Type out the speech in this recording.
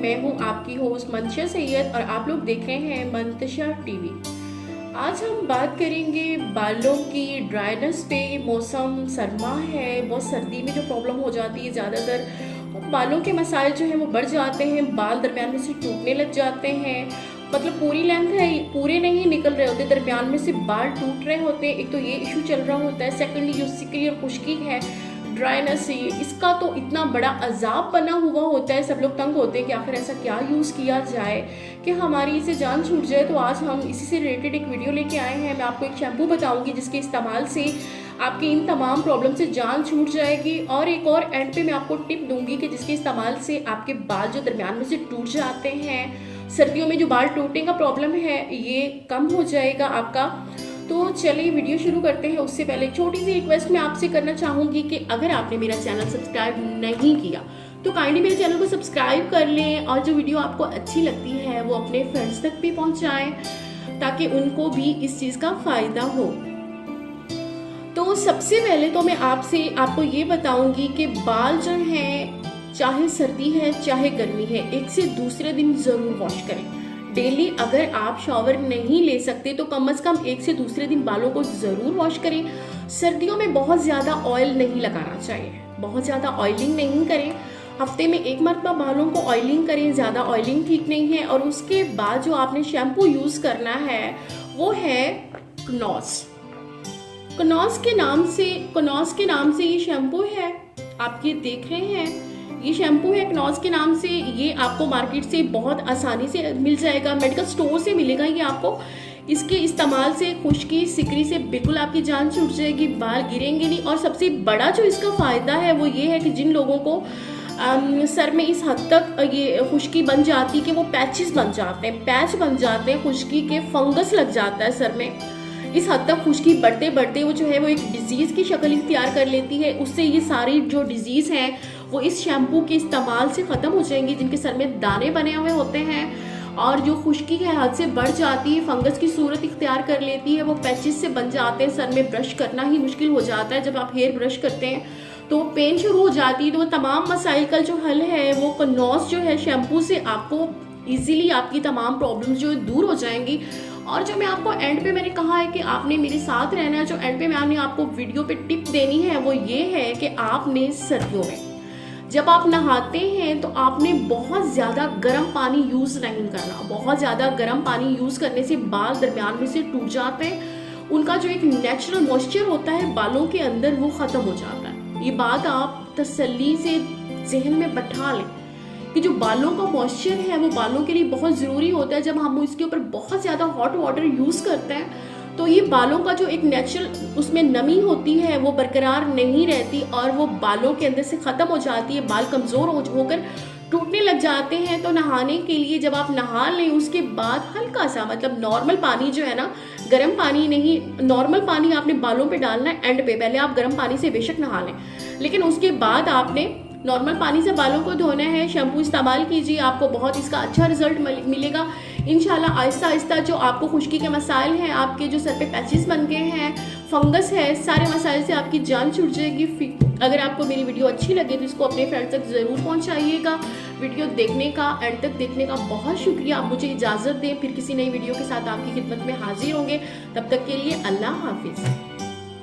मैं हूं आपकी होस्ट मंतशा सैयद और आप लोग देख रहे हैं मंतशा टीवी। आज हम बात करेंगे बालों की ड्राइनेस पे। मौसम सरमा है, बहुत सर्दी में जो प्रॉब्लम हो जाती है ज़्यादातर बालों के मसाइल जो हैं वो बढ़ जाते हैं, बाल दरमियान में से टूटने लग जाते हैं। मतलब पूरी लेंथ है, पूरे नहीं निकल रहे होते, दरमियान में से बाल टूट रहे होते हैं। एक तो ये इशू चल रहा होता है, सेकेंडली जो सिकरी और खुश्की है, ड्राइनेस है, इसका तो इतना बड़ा अजाब बना हुआ होता है। सब लोग तंग होते हैं कि आखिर ऐसा क्या यूज़ किया जाए कि हमारी इसे जान छूट जाए। तो आज हम इसी से रिलेटेड एक वीडियो लेके आए हैं। मैं आपको एक शैम्पू बताऊंगी जिसके इस्तेमाल से आपकी इन तमाम प्रॉब्लम से जान छूट जाएगी, और एक और एंड पे मैं आपको टिप दूंगी कि जिसके इस्तेमाल से आपके बाल जो दरमियान में से टूट जाते हैं, सर्दियों में जो बाल टूटने का प्रॉब्लम है, ये कम हो जाएगा आपका। तो चलिए वीडियो शुरू करते हैं। उससे पहले छोटी सी रिक्वेस्ट मैं आपसे करना चाहूँगी कि अगर आपने मेरा चैनल सब्सक्राइब नहीं किया तो काइंडली मेरे चैनल को सब्सक्राइब कर लें, और जो वीडियो आपको अच्छी लगती है वो अपने फ्रेंड्स तक भी पहुँचाएं ताकि उनको भी इस चीज़ का फ़ायदा हो। तो सबसे पहले तो मैं आपको ये बताऊंगी कि बाल जो हैं, चाहे सर्दी है चाहे गर्मी है, एक से दूसरे दिन ज़रूर वॉश करें। डेली अगर आप शॉवर नहीं ले सकते तो कम से कम एक से दूसरे दिन बालों को ज़रूर वॉश करें। सर्दियों में बहुत ज़्यादा ऑयल नहीं लगाना चाहिए, बहुत ज़्यादा ऑयलिंग नहीं करें। हफ्ते में एक मरतबा बालों को ऑयलिंग करें, ज़्यादा ऑयलिंग ठीक नहीं है। और उसके बाद जो आपने शैम्पू यूज़ करना है वो है कनौज। कनौज के नाम से ये शैम्पू है, आप ये देख रहे हैं, ये शैम्पू है कनौज के नाम से। ये आपको मार्केट से बहुत आसानी से मिल जाएगा, मेडिकल स्टोर से मिलेगा ये आपको। इसके इस्तेमाल से खुश्की सिकरी से बिल्कुल आपकी जान छूट जाएगी, बाल गिरेंगे नहीं। और सबसे बड़ा जो इसका फ़ायदा है वो ये है कि जिन लोगों को सर में इस हद तक ये खुश्की बन जाती है कि वो पैचेस बन जाते हैं, पैच बन जाते हैं खुश्की के, फंगस लग जाता है सर में, इस हद तक खुश्की बढ़ते बढ़ते वो जो है वो एक डिजीज़ की शक्ल इख्तियार कर लेती है। उससे ये सारी जो डिजीज़ हैं वो इस शैम्पू के इस्तेमाल से ख़त्म हो जाएंगी। जिनके सर में दाने बने हुए होते हैं और जो खुश्की है हद से बढ़ जाती है, फंगस की सूरत इख्तियार कर लेती है, वो पैचेस से बन जाते हैं, सर में ब्रश करना ही मुश्किल हो जाता है। जब आप हेयर ब्रश करते हैं तो पेन शुरू हो जाती है। तो वो तमाम मसाइल का जो हल है वो कनौज जो है शैम्पू से आपको ईजिली आपकी तमाम प्रॉब्लम्स जो दूर हो जाएंगी। और जो मैं आपको एंड पे मैंने कहा है कि आपने मेरे साथ रहना है, जो एंड पे मैंने आपको वीडियो पे टिप देनी है वो ये है कि आपने सर्दियों में जब आप नहाते हैं तो आपने बहुत ज़्यादा गर्म पानी यूज़ नहीं करना। बहुत ज़्यादा गर्म पानी यूज़ करने से बाल दरमियान में से टूट जाते हैं, उनका जो एक नेचुरल मॉइस्चर होता है बालों के अंदर वो ख़त्म हो जाता है। ये बात आप तसल्ली से जहन में बैठा लें कि जो बालों का मॉइस्चर है वो बालों के लिए बहुत ज़रूरी होता है। जब हम इसके ऊपर बहुत ज़्यादा हॉट वाटर यूज़ करते हैं तो ये बालों का जो एक नेचुरल उसमें नमी होती है वो बरकरार नहीं रहती और वो बालों के अंदर से ख़त्म हो जाती है, बाल कमज़ोर होकर टूटने लग जाते हैं। तो नहाने के लिए जब आप नहा लें उसके बाद हल्का सा, मतलब नॉर्मल पानी जो है ना, गर्म पानी नहीं, नॉर्मल पानी आपने बालों पे डालना है एंड पे। पहले आप गर्म पानी से बेशक नहा लें, लेकिन उसके बाद आपने नॉर्मल पानी से बालों को धोना है। शैम्पू इस्तेमाल कीजिए, आपको बहुत इसका अच्छा रिजल्ट मिलेगा इंशाल्लाह। आहिस्ता आहिस्ता जो आपको खुश्की के मसाइल हैं, आपके जो सर पे पैचेस बन गए हैं, फंगस है, सारे मसाइल से आपकी जान छूट जाएगी। अगर आपको मेरी वीडियो अच्छी लगे तो इसको अपने फ्रेंड्स तक ज़रूर पहुंचाइएगा। वीडियो देखने का, एंड तक देखने का बहुत शुक्रिया। आप मुझे इजाज़त दें, फिर किसी नई वीडियो के साथ आपकी खिदमत में हाजिर होंगे। तब तक के लिए अल्लाह हाफिज़।